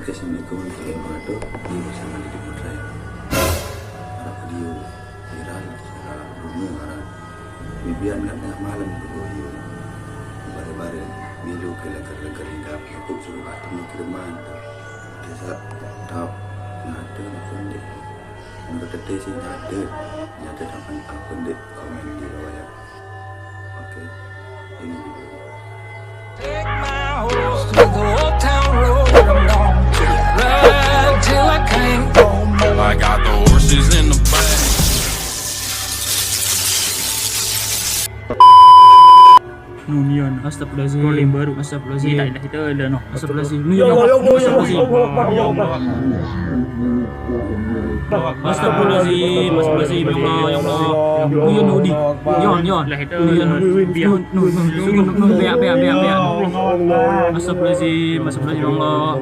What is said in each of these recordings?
Oke, assalamualaikum warahmatullahi wabarakatuh. Ini bersama Didi Putra ya. Ada video viral secara dunia karena bibian kan tengah malam video bare-bare video ke leker-leker hingga aku suruh atau kiriman desa tahu ngade akun deh menurut tete sih ngade dapat akun deh komen di bawah ya. Oke, ini video. Take my horse to the old town road. I'm gonna ride till I can't go more. I got the horses in the back. Nunion, astagfirullahaladzim. Scrolling baru, astagfirullahaladzim. Tidak, kita ada no. Astagfirullahaladzim. Nunion, astagfirullahaladzim. Astagfirullahaladzim, astagfirullahaladzim. Ya Allah, ya Allah. Nunion, Nudi. Yon. Lah itu. Nunion, Nun. Beak. Astagfirullahaladzim, astagfirullahaladzim. Ya Allah.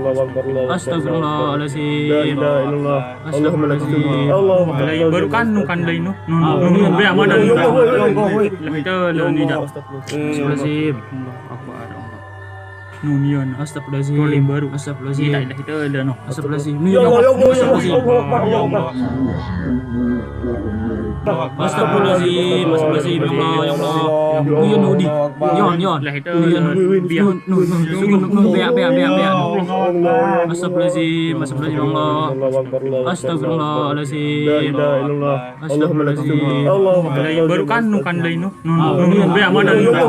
Astagfirullahaladzim. Astagfirullahaladzim. Baru kan lain no. Nun, beak mana ni? Lah itu ni dah. Astagfirullahaladzim. Nunion, astagfirullahaladzim. Scrolling baru, astagfirullahaladzim. Tidak, kita ada no. Astagfirullahaladzim. Nunion, astagfirullahaladzim. Astagfirullahaladzim, astagfirullahaladzim. Ya Allah. Nunion, Nudi. Yon. Lah itu. Nun. Beak. Astagfirullahaladzim, astagfirullahaladzim. Ya Allah. Astagfirullahaladzim. Astagfirullahaladzim. Baru kan lain no. Nun, beak mana ni? Lah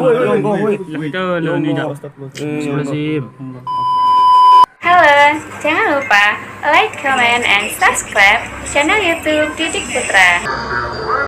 itu ni dah. Astagfirullahaladzim. Halo, jangan lupa like, comment, and subscribe channel YouTube Didik Putra.